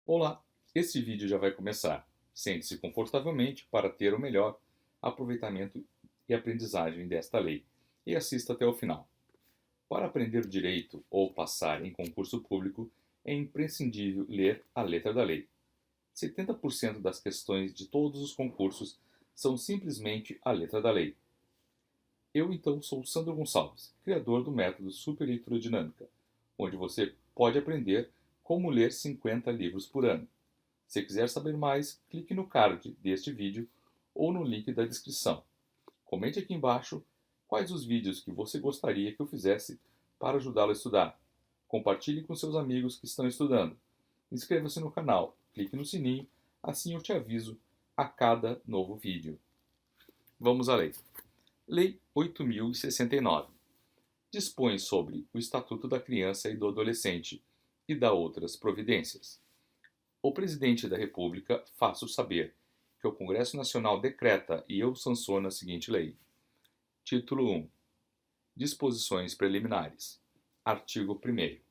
Olá, este vídeo já vai começar. Sente-se confortavelmente para ter o melhor aproveitamento e aprendizagem desta lei e assista até o final. Para aprender direito ou passar em concurso público, é imprescindível ler a letra da lei. 70% das questões de todos os concursos são simplesmente a letra da lei. Eu então sou Sandro Gonçalves, criador do método Super Leitura Dinâmica, onde você pode aprender como ler 50 livros por ano. Se quiser saber mais, clique no card deste vídeo ou no link da descrição. Comente aqui embaixo quais os vídeos que você gostaria que eu fizesse para ajudá-lo a estudar. Compartilhe com seus amigos que estão estudando. Inscreva-se no canal, clique no sininho, assim eu te aviso a cada novo vídeo. Vamos à lei. Lei 8.069 dispõe sobre o Estatuto da Criança e do Adolescente e dá outras providências. O Presidente da República faço saber que o Congresso Nacional decreta e eu sanciono a seguinte lei. Título 1. Disposições preliminares. Artigo 1º.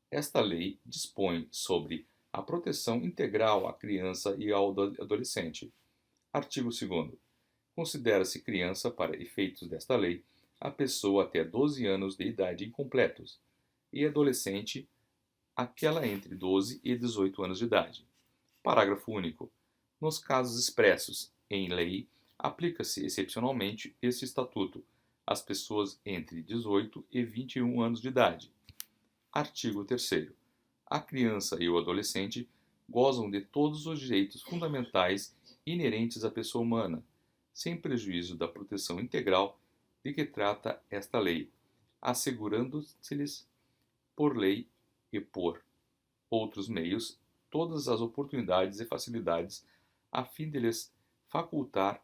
Esta lei dispõe sobre a proteção integral à criança e ao adolescente. Artigo 2º. Considera-se criança, para efeitos desta lei, a pessoa até 12 anos de idade incompletos e adolescente aquela entre 12 e 18 anos de idade. Parágrafo único. Nos casos expressos em lei, aplica-se excepcionalmente este Estatuto às pessoas entre 18 e 21 anos de idade. Artigo 3º. A criança e o adolescente gozam de todos os direitos fundamentais inerentes à pessoa humana, sem prejuízo da proteção integral de que trata esta lei, assegurando-se-lhes por lei e por outros meios todas as oportunidades e facilidades a fim de lhes facultar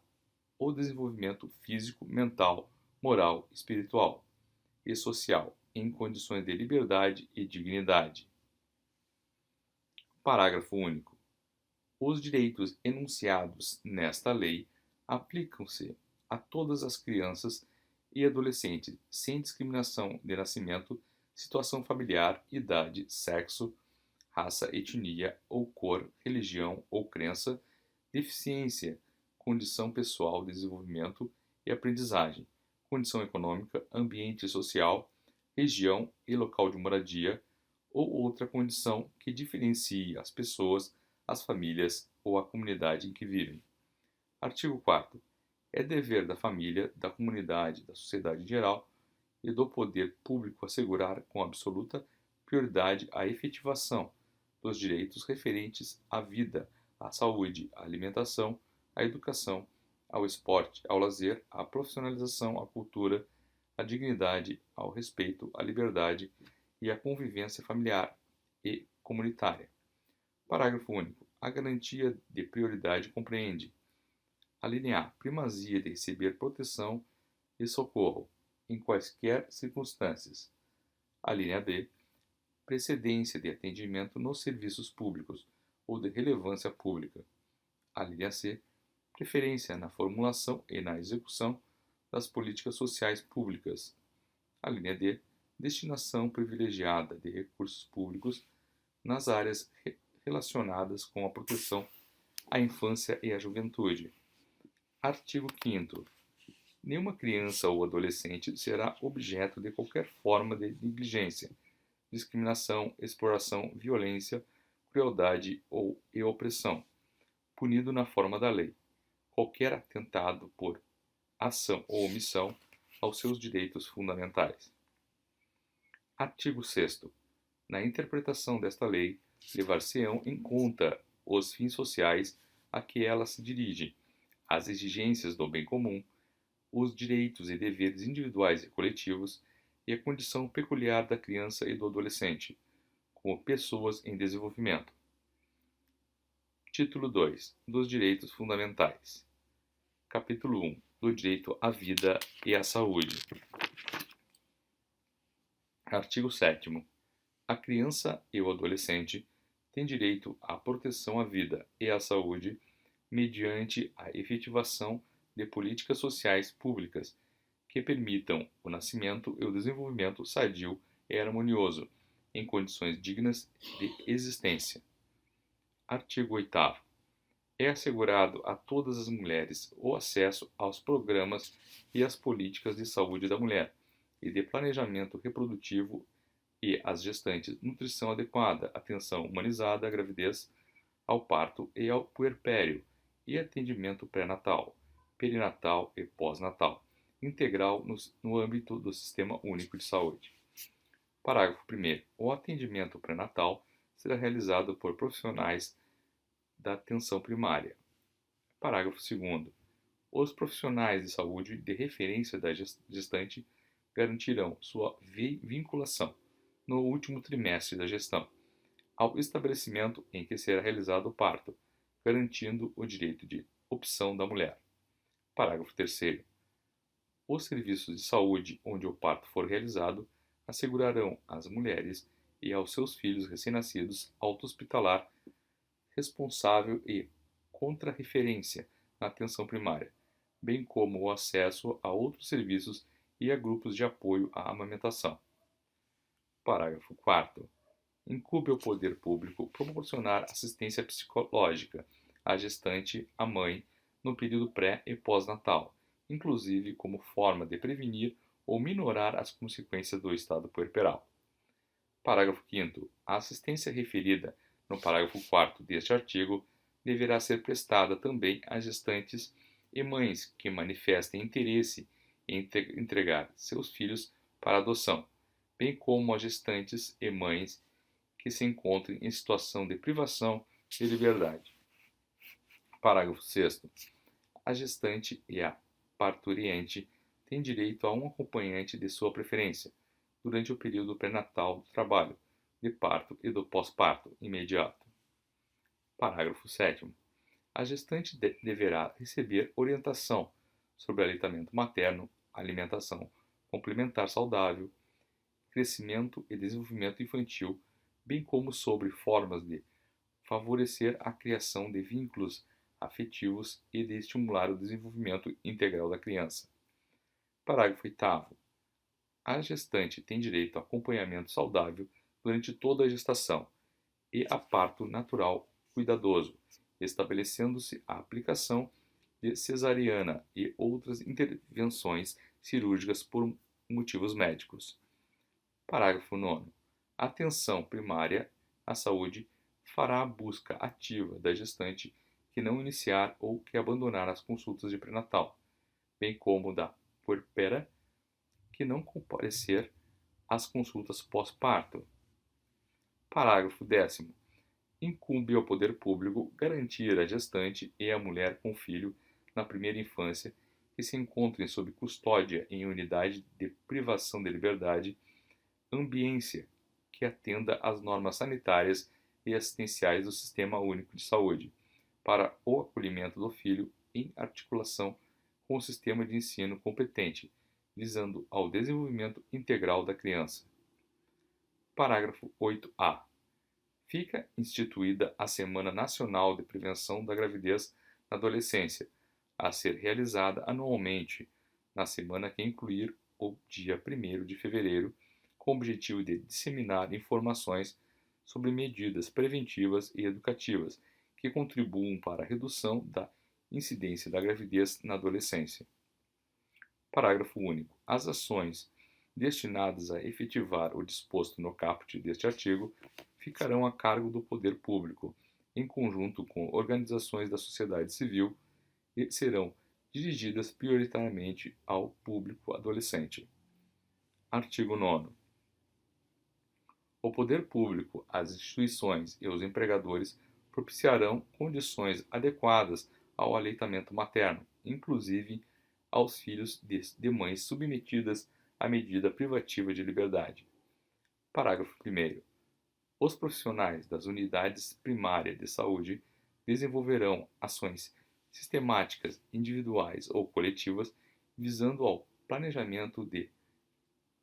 o desenvolvimento físico, mental, moral, espiritual e social em condições de liberdade e dignidade. Parágrafo único. Os direitos enunciados nesta lei aplicam-se a todas as crianças e adolescentes, sem discriminação de nascimento, situação familiar, idade, sexo, raça, etnia ou cor, religião ou crença, deficiência, condição pessoal, desenvolvimento e aprendizagem, condição econômica, ambiente social, região e local de moradia ou outra condição que diferencie as pessoas, as famílias ou a comunidade em que vivem. Artigo 4º. É dever da família, da comunidade, da sociedade em geral e do poder público assegurar com absoluta prioridade a efetivação dos direitos referentes à vida, à saúde, à alimentação, à educação, ao esporte, ao lazer, à profissionalização, à cultura, à dignidade, ao respeito, à liberdade e à convivência familiar e comunitária. Parágrafo único. A garantia de prioridade compreende: a linha A. Primazia de receber proteção e socorro, em quaisquer circunstâncias. A linha B. Precedência de atendimento nos serviços públicos ou de relevância pública. A linha C. Preferência na formulação e na execução das políticas sociais públicas. A linha D. Destinação privilegiada de recursos públicos nas áreas relacionadas com a proteção à infância e à juventude. Artigo 5º. Nenhuma criança ou adolescente será objeto de qualquer forma de negligência, discriminação, exploração, violência, crueldade e opressão, punido na forma da lei, qualquer atentado por ação ou omissão aos seus direitos fundamentais. Artigo 6º. Na interpretação desta lei, levar-se-ão em conta os fins sociais a que ela se dirige, as exigências do bem comum, os direitos e deveres individuais e coletivos e a condição peculiar da criança e do adolescente, como pessoas em desenvolvimento. Título 2. Dos Direitos Fundamentais. Capítulo 1. Do Direito à Vida e à Saúde. Artigo 7º. A criança e o adolescente têm direito à proteção à vida e à saúde mediante a efetivação de políticas sociais públicas que permitam o nascimento e o desenvolvimento sadio e harmonioso, em condições dignas de existência. Artigo 8º. É assegurado a todas as mulheres o acesso aos programas e às políticas de saúde da mulher e de planejamento reprodutivo e às gestantes nutrição adequada, atenção humanizada à gravidez, ao parto e ao puerpério e atendimento pré-natal, perinatal e pós-natal, integral no âmbito do Sistema Único de Saúde. Parágrafo 1º. O atendimento pré-natal será realizado por profissionais da atenção primária. Parágrafo 2º. Os profissionais de saúde de referência da gestante garantirão sua vinculação no último trimestre da gestão ao estabelecimento em que será realizado o parto, garantindo o direito de opção da mulher. Parágrafo 3º. Os serviços de saúde onde o parto for realizado assegurarão às mulheres e aos seus filhos recém-nascidos auto-hospitalar responsável e contrarreferência na atenção primária, bem como o acesso a outros serviços e a grupos de apoio à amamentação. Parágrafo 4º. Incumbe ao poder público proporcionar assistência psicológica à gestante, à mãe, no período pré e pós-natal, inclusive como forma de prevenir ou minorar as consequências do estado puerperal. Parágrafo 5º. A assistência referida no parágrafo 4º deste artigo deverá ser prestada também às gestantes e mães que manifestem interesse em entregar seus filhos para adoção, bem como às gestantes e mães que se encontrem em situação de privação de liberdade. Parágrafo 6º. A gestante e a parturiente têm direito a um acompanhante de sua preferência durante o período pré-natal do trabalho, de parto e do pós-parto imediato. Parágrafo 7º. A gestante deverá receber orientação sobre aleitamento materno, alimentação complementar saudável, crescimento e desenvolvimento infantil, bem como sobre formas de favorecer a criação de vínculos afetivos e de estimular o desenvolvimento integral da criança. Parágrafo 8º. A gestante tem direito a acompanhamento saudável durante toda a gestação e a parto natural cuidadoso, estabelecendo-se a aplicação de cesariana e outras intervenções cirúrgicas por motivos médicos. Parágrafo 9º. A atenção primária à saúde fará a busca ativa da gestante que não iniciar ou que abandonar as consultas de pré-natal, bem como da puerpera que não comparecer às consultas pós-parto. Parágrafo 10º. Incumbe ao poder público garantir à gestante e à mulher com filho na primeira infância que se encontrem sob custódia em unidade de privação de liberdade ambiência que atenda às normas sanitárias e assistenciais do Sistema Único de Saúde, para o acolhimento do filho em articulação com o sistema de ensino competente, visando ao desenvolvimento integral da criança. Parágrafo 8-A. Fica instituída a Semana Nacional de Prevenção da Gravidez na Adolescência, a ser realizada anualmente, na semana que incluir o dia 1º de fevereiro, com o objetivo de disseminar informações sobre medidas preventivas e educativas que contribuam para a redução da incidência da gravidez na adolescência. Parágrafo único. As ações destinadas a efetivar o disposto no caput deste artigo ficarão a cargo do poder público, em conjunto com organizações da sociedade civil, e serão dirigidas prioritariamente ao público adolescente. Artigo 9º. O poder público, as instituições e os empregadores propiciarão condições adequadas ao aleitamento materno, inclusive aos filhos de mães submetidas à medida privativa de liberdade. Parágrafo 1º. Os profissionais das unidades primárias de saúde desenvolverão ações sistemáticas, individuais ou coletivas, visando ao planejamento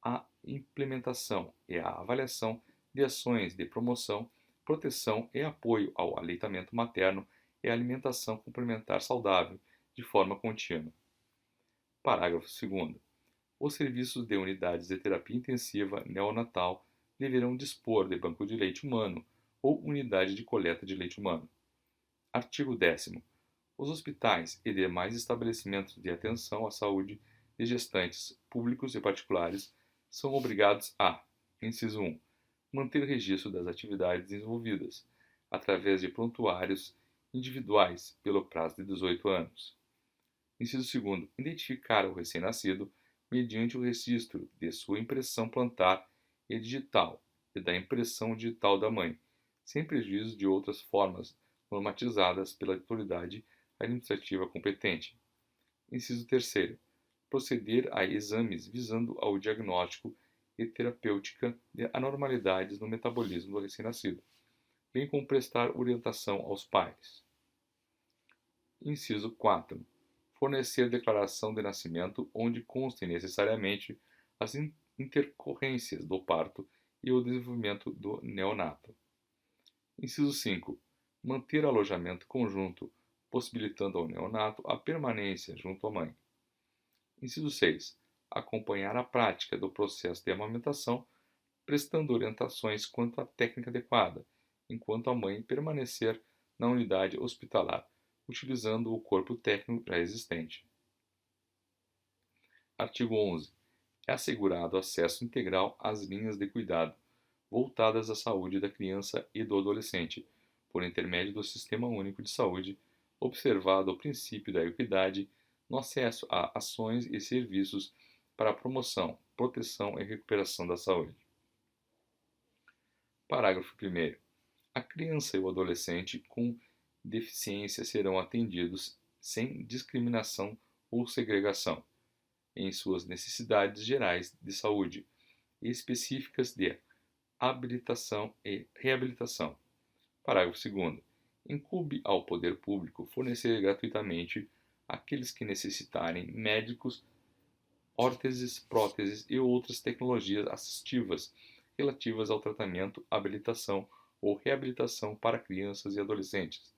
a implementação e a avaliação de ações de promoção, proteção e apoio ao aleitamento materno e alimentação complementar saudável de forma contínua. Parágrafo 2º. Os serviços de unidades de terapia intensiva neonatal deverão dispor de banco de leite humano ou unidade de coleta de leite humano. Artigo 10º. Os hospitais e demais estabelecimentos de atenção à saúde de gestantes, públicos e particulares, são obrigados a: inciso 1, manter registro das atividades desenvolvidas, através de prontuários individuais, pelo prazo de 18 anos. Inciso 2, identificar o recém-nascido mediante o registro de sua impressão plantar e digital e da impressão digital da mãe, sem prejuízo de outras formas normatizadas pela autoridade administrativa competente. Inciso 3, proceder a exames visando ao diagnóstico e terapêutica de anormalidades no metabolismo do recém-nascido, bem como prestar orientação aos pais. Inciso 4, fornecer declaração de nascimento onde constem necessariamente as intercorrências do parto e o desenvolvimento do neonato. Inciso 5, manter alojamento conjunto, possibilitando ao neonato a permanência junto à mãe. Inciso 6, acompanhar a prática do processo de amamentação, prestando orientações quanto à técnica adequada, enquanto a mãe permanecer na unidade hospitalar, utilizando o corpo técnico já existente. Artigo 11. É assegurado acesso integral às linhas de cuidado voltadas à saúde da criança e do adolescente, por intermédio do Sistema Único de Saúde, observado o princípio da equidade no acesso a ações e serviços para a promoção, proteção e recuperação da saúde. Parágrafo 1º. A criança e o adolescente com deficiência serão atendidos sem discriminação ou segregação em suas necessidades gerais de saúde e específicas de habilitação e reabilitação. Parágrafo 2º. Incumbe ao poder público fornecer gratuitamente àqueles que necessitarem médicos, órteses, próteses e outras tecnologias assistivas relativas ao tratamento, habilitação ou reabilitação para crianças e adolescentes,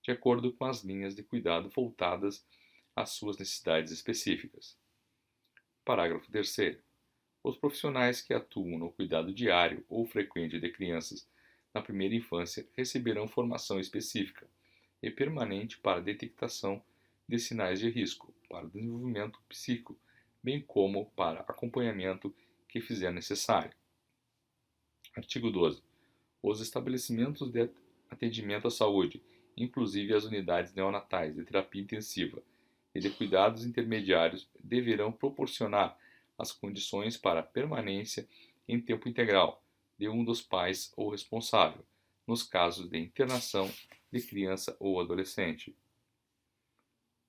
de acordo com as linhas de cuidado voltadas às suas necessidades específicas. Parágrafo 3º. Os profissionais que atuam no cuidado diário ou frequente de crianças na primeira infância receberão formação específica e permanente para a detectação de sinais de risco, para o desenvolvimento psíquico, bem como para acompanhamento que fizer necessário. Artigo 12. Os estabelecimentos de atendimento à saúde, inclusive as unidades neonatais de terapia intensiva e de cuidados intermediários, deverão proporcionar as condições para a permanência em tempo integral de um dos pais ou responsável, nos casos de internação de criança ou adolescente.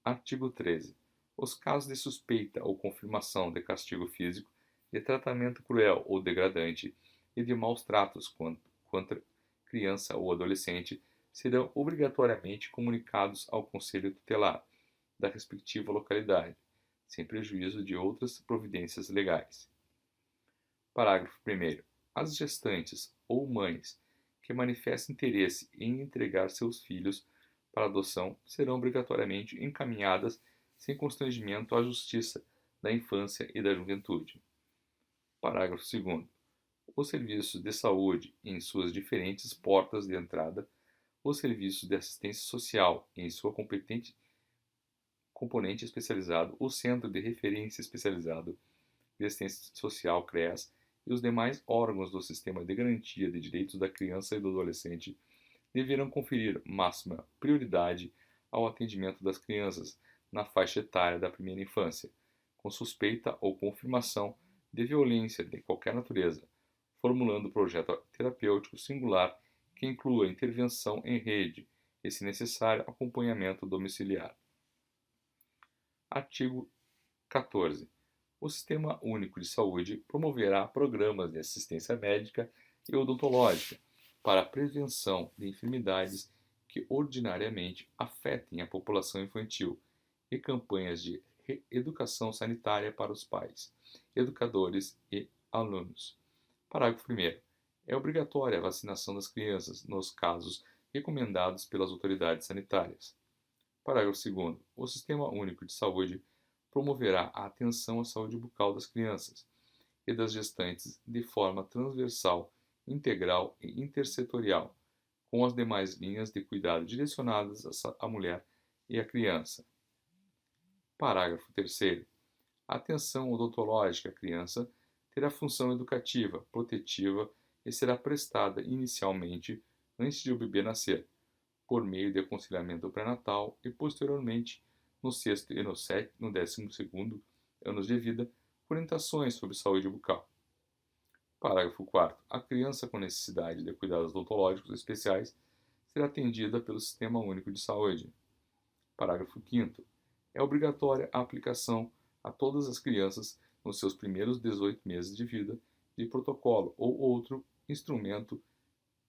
Artigo 13. Os casos de suspeita ou confirmação de castigo físico, de tratamento cruel ou degradante e de maus tratos contra criança ou adolescente serão obrigatoriamente comunicados ao Conselho Tutelar da respectiva localidade, sem prejuízo de outras providências legais. Parágrafo 1º. As gestantes ou mães que manifestem interesse em entregar seus filhos para adoção serão obrigatoriamente encaminhadas sem constrangimento à Justiça da Infância e da Juventude. Parágrafo 2º. Os serviços de saúde em suas diferentes portas de entrada, os serviços de assistência social em sua componente especializado, o Centro de Referência Especializado de Assistência Social CREAS e os demais órgãos do Sistema de Garantia de Direitos da Criança e do Adolescente deverão conferir máxima prioridade ao atendimento das crianças na faixa etária da primeira infância, com suspeita ou confirmação de violência de qualquer natureza, formulando projeto terapêutico singular que inclua intervenção em rede e, se necessário, acompanhamento domiciliar. Artigo 14. O Sistema Único de Saúde promoverá programas de assistência médica e odontológica para a prevenção de enfermidades que ordinariamente afetem a população infantil e campanhas de educação sanitária para os pais, educadores e alunos. Parágrafo 1º. É obrigatória a vacinação das crianças nos casos recomendados pelas autoridades sanitárias. Parágrafo 2º. O Sistema Único de Saúde promoverá a atenção à saúde bucal das crianças e das gestantes de forma transversal, integral e intersetorial, com as demais linhas de cuidado direcionadas à mulher e à criança. Parágrafo 3º. A atenção odontológica à criança terá função educativa, protetiva e será prestada inicialmente antes de o bebê nascer, por meio de aconselhamento pré-natal e posteriormente no sexto e no 12º anos de vida, orientações sobre saúde bucal. Parágrafo 4º. A criança com necessidade de cuidados odontológicos especiais será atendida pelo Sistema Único de Saúde. Parágrafo 5º. É obrigatória a aplicação a todas as crianças nos seus primeiros 18 meses de vida de protocolo ou outro instrumento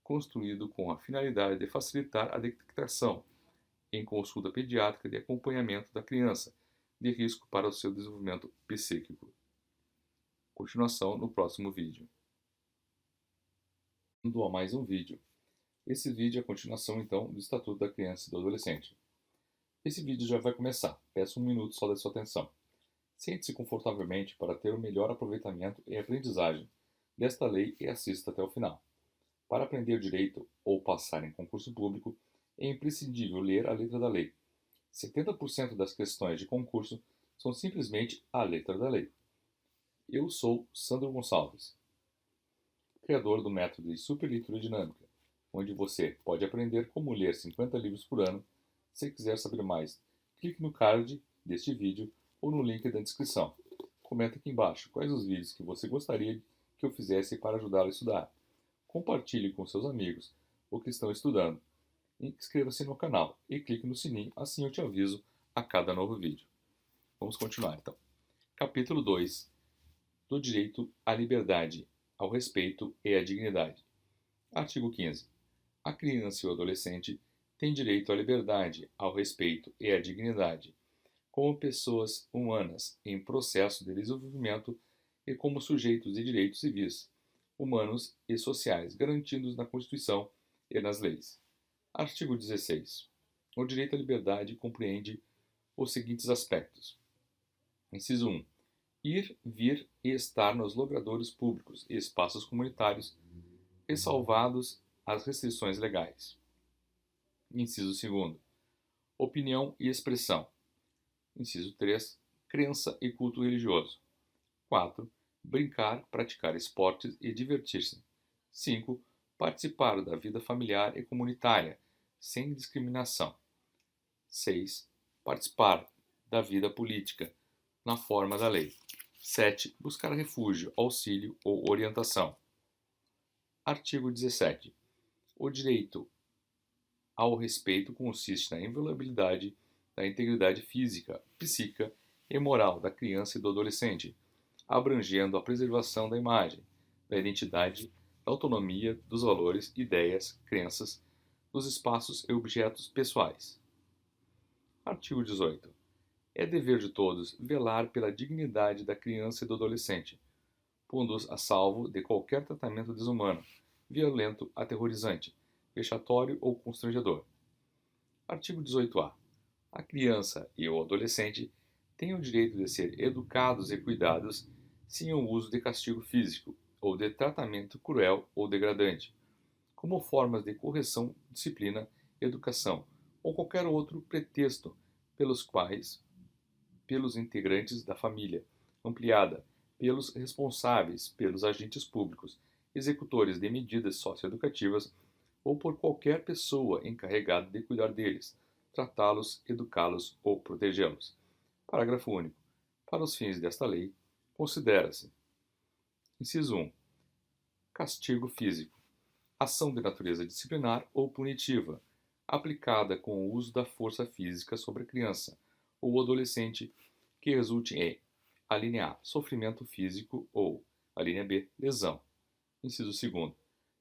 construído com a finalidade de facilitar a detectação, em consulta pediátrica de acompanhamento da criança, de risco para o seu desenvolvimento psíquico. Continuação no próximo vídeo. A mais um vídeo. Esse vídeo é a continuação, então, do Estatuto da Criança e do Adolescente. Esse vídeo já vai começar. Peço 1 minuto só da sua atenção. Sente-se confortavelmente para ter o melhor aproveitamento e aprendizagem desta lei e assista até o final. Para aprender direito ou passar em concurso público, é imprescindível ler a letra da lei. 70% das questões de concurso são simplesmente a letra da lei. Eu sou Sandro Gonçalves, criador do método de superleitura dinâmica, onde você pode aprender como ler 50 livros por ano. Se quiser saber mais, clique no card deste vídeo ou no link da descrição. Comenta aqui embaixo quais os vídeos que você gostaria que eu fizesse para ajudá-lo a estudar. Compartilhe com seus amigos o que estão estudando. Inscreva-se no canal e clique no sininho, assim eu te aviso a cada novo vídeo. Vamos continuar então. Capítulo 2 do direito à liberdade, ao respeito e à dignidade. Artigo 15. A criança e o adolescente têm direito à liberdade, ao respeito e à dignidade, como pessoas humanas em processo de desenvolvimento e como sujeitos de direitos civis, humanos e sociais garantidos na Constituição e nas leis. Artigo 16. O direito à liberdade compreende os seguintes aspectos. Inciso 1. Ir, vir e estar nos logradouros públicos e espaços comunitários, ressalvados as restrições legais. Inciso 2. Opinião e expressão. Inciso 3. Crença e culto religioso. 4. Brincar, praticar esportes e divertir-se. 5. Participar da vida familiar e comunitária, sem discriminação. 6. Participar da vida política, na forma da lei. 7. Buscar refúgio, auxílio ou orientação. Artigo 17. O direito ao respeito consiste na inviolabilidade da integridade física, psíquica e moral da criança e do adolescente, abrangendo a preservação da imagem, da identidade, da autonomia, dos valores, ideias, crenças, dos espaços e objetos pessoais. Artigo 18. É dever de todos velar pela dignidade da criança e do adolescente, pondo-os a salvo de qualquer tratamento desumano, violento, aterrorizante, vexatório ou constrangedor. Artigo 18-A. A criança e o adolescente têm o direito de ser educados e cuidados sem o uso de castigo físico ou de tratamento cruel ou degradante, como formas de correção, disciplina, educação ou qualquer outro pretexto pelos integrantes da família ampliada, pelos responsáveis, pelos agentes públicos, executores de medidas socioeducativas ou por qualquer pessoa encarregada de cuidar deles, tratá-los, educá-los ou protegê-los. Parágrafo único. Para os fins desta lei, considera-se: inciso 1. Castigo físico. Ação de natureza disciplinar ou punitiva, aplicada com o uso da força física sobre a criança ou adolescente que resulte em: a linha A, sofrimento físico ou, a linha B, lesão. Inciso 2.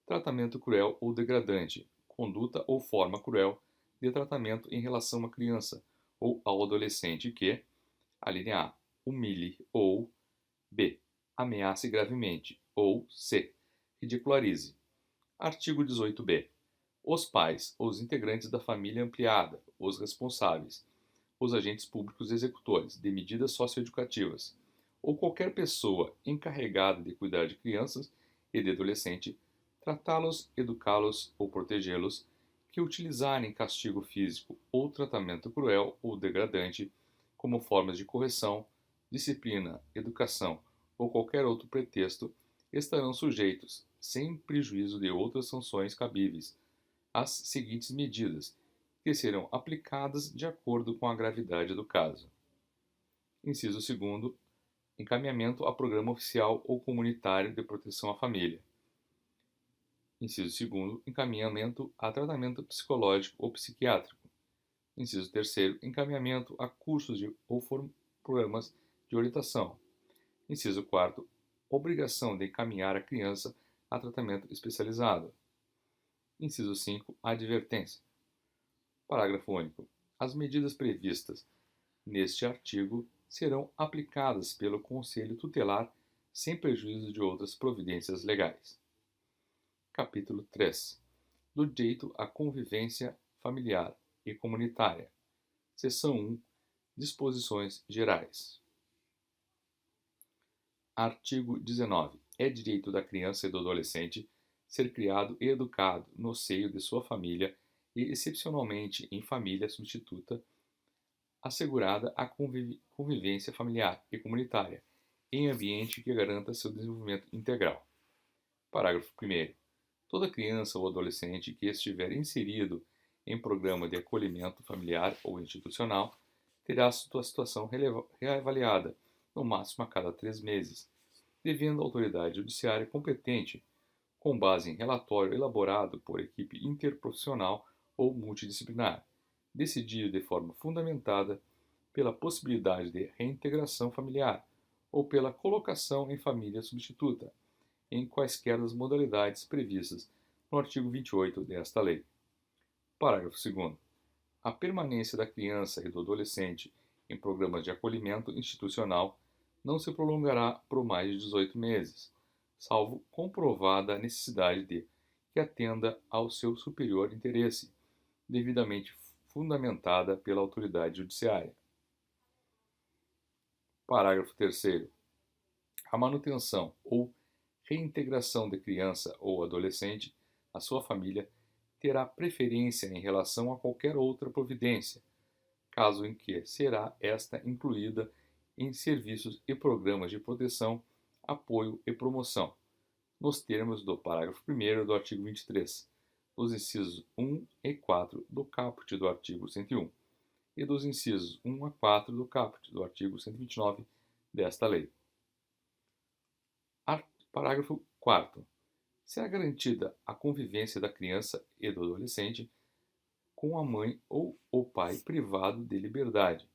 Tratamento cruel ou degradante, conduta ou forma cruel de tratamento em relação à criança ou ao adolescente que, a linha A, humilhe ou B, ameace gravemente ou C, ridicularize. Artigo 18b. Os pais ou os integrantes da família ampliada, os responsáveis, os agentes públicos executores de medidas socioeducativas ou qualquer pessoa encarregada de cuidar de crianças e de adolescente, tratá-los, educá-los ou protegê-los que utilizarem castigo físico ou tratamento cruel ou degradante como formas de correção, disciplina, educação ou qualquer outro pretexto estarão sujeitos, sem prejuízo de outras sanções cabíveis, às seguintes medidas, que serão aplicadas de acordo com a gravidade do caso. Inciso 2º. Encaminhamento a programa oficial ou comunitário de proteção à família. Inciso 2º. Encaminhamento a tratamento psicológico ou psiquiátrico. Inciso 3º. Encaminhamento a cursos ou programas de orientação. Inciso 4º. Obrigação de encaminhar a criança a tratamento especializado. Inciso 5. Advertência. Parágrafo único. As medidas previstas neste artigo serão aplicadas pelo Conselho Tutelar sem prejuízo de outras providências legais. Capítulo 3. Do direito à convivência familiar e comunitária. Seção 1. Disposições gerais. Artigo 19. É direito da criança e do adolescente ser criado e educado no seio de sua família e, excepcionalmente, em família substituta, assegurada a convivência familiar e comunitária, em ambiente que garanta seu desenvolvimento integral. Parágrafo 1º. Toda criança ou adolescente que estiver inserido em programa de acolhimento familiar ou institucional terá sua situação reavaliada, no máximo a cada 3 meses, devendo a autoridade judiciária competente, com base em relatório elaborado por equipe interprofissional ou multidisciplinar, decidir de forma fundamentada pela possibilidade de reintegração familiar ou pela colocação em família substituta, em quaisquer das modalidades previstas no artigo 28 desta lei. Parágrafo 2º. A permanência da criança e do adolescente em programas de acolhimento institucional não se prolongará por mais de 18 meses, salvo comprovada a necessidade de que atenda ao seu superior interesse, devidamente fundamentada pela autoridade judiciária. Parágrafo 3º. A manutenção ou reintegração de criança ou adolescente à sua família terá preferência em relação a qualquer outra providência, caso em que será esta incluída em serviços e programas de proteção, apoio e promoção, nos termos do parágrafo 1º do artigo 23, dos incisos 1 e 4 do caput do artigo 101 e dos incisos 1 a 4 do caput do artigo 129 desta lei. Parágrafo 4º. Será garantida a convivência da criança e do adolescente com a mãe ou o pai privado de liberdade,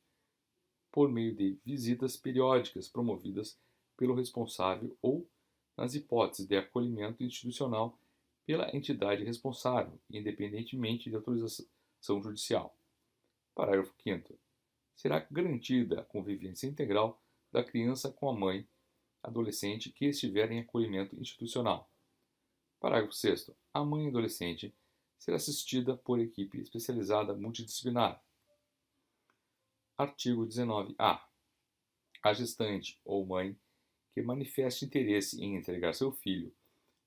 por meio de visitas periódicas promovidas pelo responsável ou, nas hipóteses de acolhimento institucional, pela entidade responsável, independentemente de autorização judicial. Parágrafo 5º. Será garantida a convivência integral da criança com a mãe adolescente que estiver em acolhimento institucional. Parágrafo 6º. A mãe adolescente será assistida por equipe especializada multidisciplinar. Artigo 19-A. A gestante ou mãe que manifeste interesse em entregar seu filho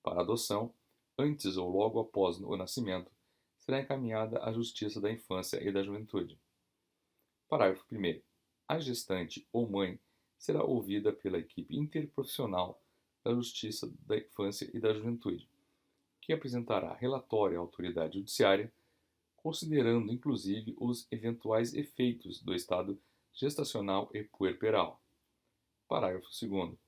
para adoção, antes ou logo após o nascimento, será encaminhada à Justiça da Infância e da Juventude. Parágrafo 1º. A gestante ou mãe será ouvida pela equipe interprofissional da Justiça da Infância e da Juventude, que apresentará relatório à autoridade judiciária, considerando inclusive os eventuais efeitos do estado gestacional e puerperal. Parágrafo 2º.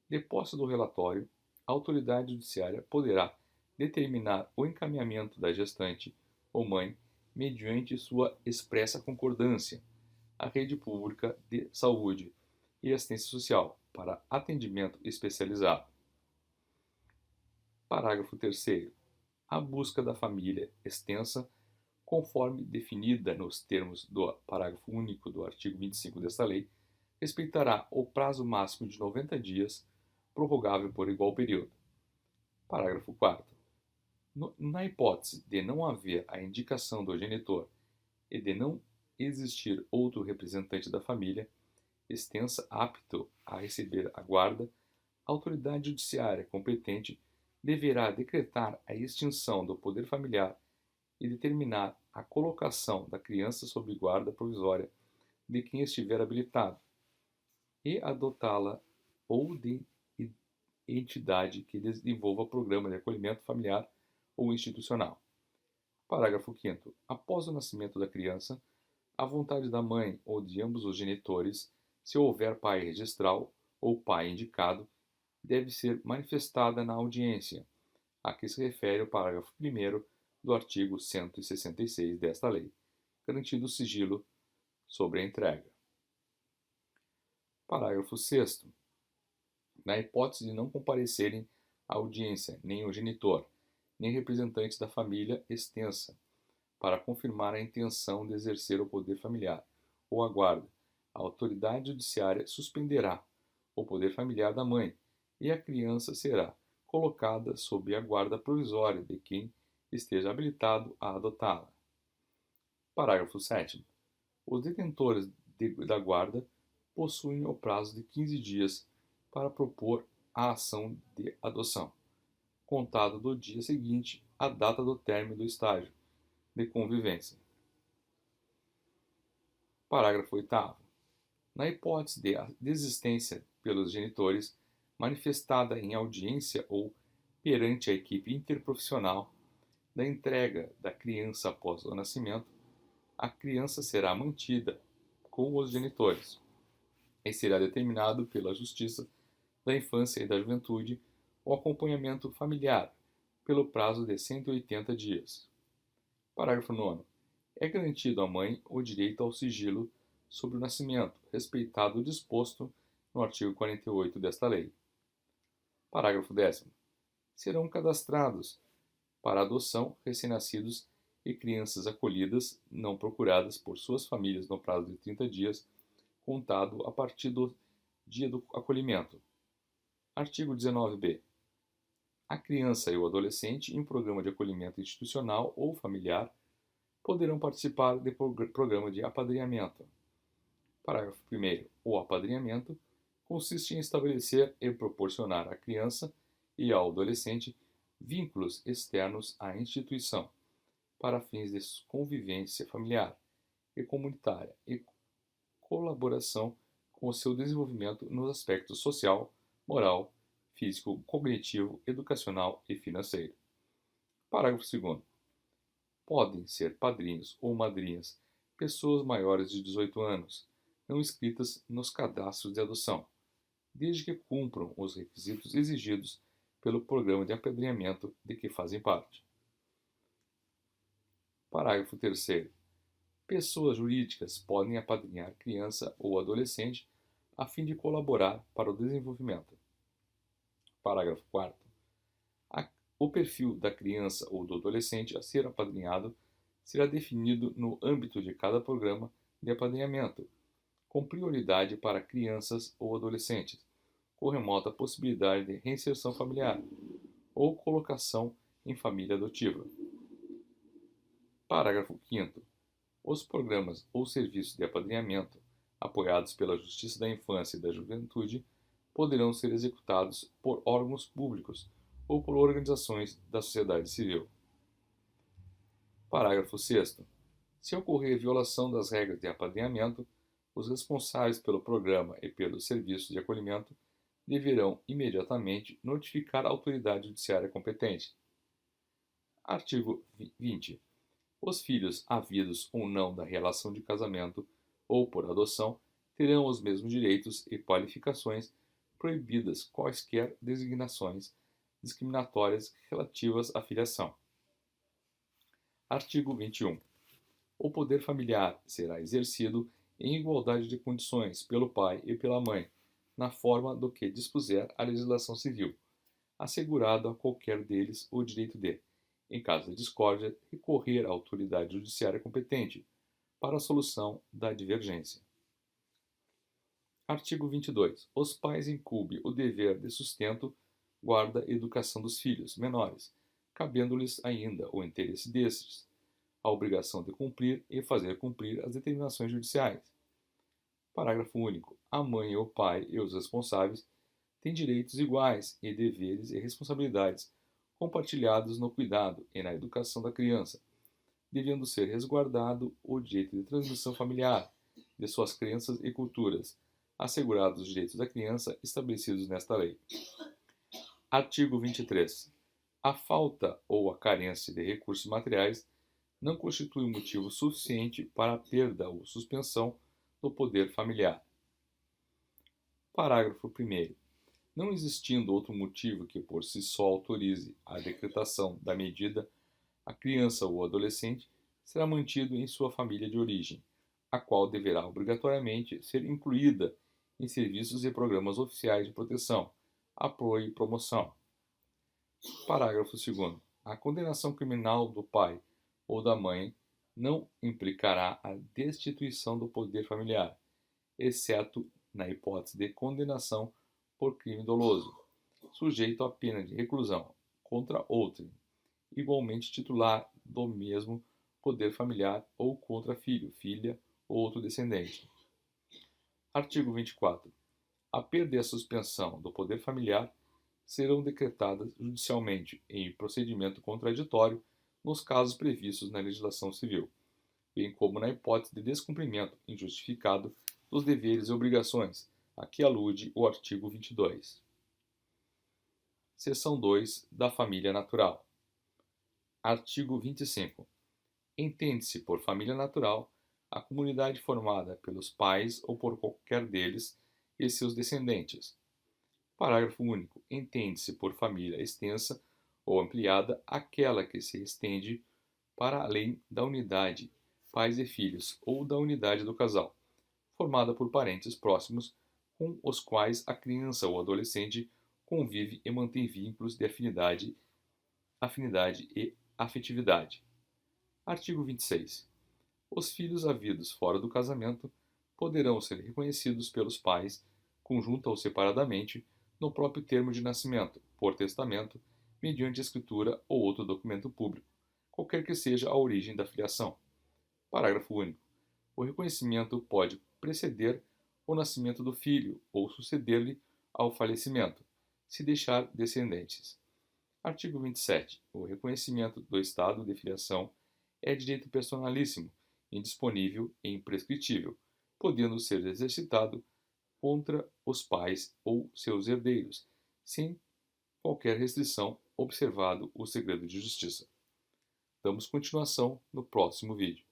De posse do relatório, a autoridade judiciária poderá determinar o encaminhamento da gestante ou mãe, mediante sua expressa concordância, à rede pública de saúde e assistência social para atendimento especializado. Parágrafo 3º. A busca da família extensa, conforme definida nos termos do parágrafo único do artigo 25 desta lei, respeitará o prazo máximo de 90 dias, prorrogável por igual período. Parágrafo 4º. Na hipótese de não haver a indicação do genitor e de não existir outro representante da família extensa apto a receber a guarda, a autoridade judiciária competente deverá decretar a extinção do poder familiar e determinar a colocação da criança sob guarda provisória de quem estiver habilitado e adotá-la ou de entidade que desenvolva programa de acolhimento familiar ou institucional. Parágrafo 5º. Após o nascimento da criança, a vontade da mãe ou de ambos os genitores, se houver pai registral ou pai indicado, deve ser manifestada na audiência, a que se refere o parágrafo 1º do artigo 166 desta lei, garantindo o sigilo sobre a entrega. Parágrafo 6º. Na hipótese de não comparecerem à audiência nem o genitor, nem representantes da família extensa, para confirmar a intenção de exercer o poder familiar ou a guarda, a autoridade judiciária suspenderá o poder familiar da mãe e a criança será colocada sob a guarda provisória de quem esteja habilitado a adotá-la. Parágrafo 7º. Os detentores da guarda possuem o prazo de 15 dias para propor a ação de adoção, contado do dia seguinte à data do término do estágio de convivência. Parágrafo 8º. Na hipótese de desistência pelos genitores, manifestada em audiência ou perante a equipe interprofissional, da entrega da criança após o nascimento, a criança será mantida com os genitores e será determinado pela Justiça da Infância e da Juventude o acompanhamento familiar pelo prazo de 180 dias. Parágrafo 9º. É garantido à mãe o direito ao sigilo sobre o nascimento, respeitado o disposto no artigo 48 desta lei. Parágrafo 10º. Serão cadastrados para adoção recém-nascidos e crianças acolhidas não procuradas por suas famílias no prazo de 30 dias, contado a partir do dia do acolhimento. Artigo 19b. A criança e o adolescente em programa de acolhimento institucional ou familiar poderão participar de programa de apadrinhamento. Parágrafo 1º. O apadrinhamento consiste em estabelecer e proporcionar à criança e ao adolescente vínculos externos à instituição, para fins de convivência familiar e comunitária e colaboração com o seu desenvolvimento nos aspectos social, moral, físico, cognitivo, educacional e financeiro. Parágrafo 2º. Podem ser padrinhos ou madrinhas pessoas maiores de 18 anos, não inscritas nos cadastros de adoção, desde que cumpram os requisitos exigidos pelo programa de apadrinhamento de que fazem parte. Parágrafo 3º. Pessoas jurídicas podem apadrinhar criança ou adolescente a fim de colaborar para o desenvolvimento. Parágrafo 4º. O perfil da criança ou do adolescente a ser apadrinhado será definido no âmbito de cada programa de apadrinhamento, com prioridade para crianças ou adolescentes, com remota possibilidade de reinserção familiar ou colocação em família adotiva. Parágrafo 5º. Os programas ou serviços de apadrinhamento apoiados pela Justiça da Infância e da Juventude poderão ser executados por órgãos públicos ou por organizações da sociedade civil. Parágrafo 6º. Se ocorrer violação das regras de apadrinhamento, os responsáveis pelo programa e pelos serviços de acolhimento deverão imediatamente notificar a autoridade judiciária competente. Artigo 20. Os filhos havidos ou não da relação de casamento ou por adoção terão os mesmos direitos e qualificações, proibidas quaisquer designações discriminatórias relativas à filiação. Artigo 21. O poder familiar será exercido em igualdade de condições pelo pai e pela mãe, na forma do que dispuser a legislação civil, assegurado a qualquer deles o direito de, em caso de discórdia, recorrer à autoridade judiciária competente para a solução da divergência. Artigo 22. Os pais incumbem o dever de sustento, guarda e educação dos filhos menores, cabendo-lhes ainda o interesse destes, a obrigação de cumprir e fazer cumprir as determinações judiciais. Parágrafo único. A mãe, o pai e os responsáveis têm direitos iguais e deveres e responsabilidades compartilhados no cuidado e na educação da criança, devendo ser resguardado o direito de transmissão familiar de suas crenças e culturas, assegurados os direitos da criança estabelecidos nesta lei. Artigo 23. A falta ou a carência de recursos materiais não constitui um motivo suficiente para a perda ou suspensão do poder familiar. Parágrafo 1º. Não existindo outro motivo que por si só autorize a decretação da medida, a criança ou adolescente será mantido em sua família de origem, a qual deverá obrigatoriamente ser incluída em serviços e programas oficiais de proteção, apoio e promoção. Parágrafo 2º. A condenação criminal do pai ou da mãe não implicará a destituição do poder familiar, exceto na hipótese de condenação por crime doloso, sujeito à pena de reclusão, contra outrem, igualmente titular do mesmo poder familiar ou contra filho, filha ou outro descendente. Artigo 24. A perda e a suspensão do poder familiar serão decretadas judicialmente em procedimento contraditório nos casos previstos na legislação civil, bem como na hipótese de descumprimento injustificado dos deveres e obrigações a que alude o artigo 22. Seção 2 da família natural. Artigo 25. Entende-se por família natural a comunidade formada pelos pais ou por qualquer deles e seus descendentes. Parágrafo único. Entende-se por família extensa ou ampliada aquela que se estende para além da unidade pais e filhos ou da unidade do casal, formada por parentes próximos com os quais a criança ou adolescente convive e mantém vínculos de afinidade e afetividade. Artigo 26. Os filhos havidos fora do casamento poderão ser reconhecidos pelos pais, conjunta ou separadamente, no próprio termo de nascimento, por testamento, mediante escritura ou outro documento público, qualquer que seja a origem da filiação. Parágrafo único. O reconhecimento pode preceder o nascimento do filho ou suceder-lhe ao falecimento, se deixar descendentes. Artigo 27. O reconhecimento do estado de filiação é direito personalíssimo, indisponível e imprescritível, podendo ser exercitado contra os pais ou seus herdeiros, sem qualquer restrição, observado o segredo de justiça. Damos continuação no próximo vídeo.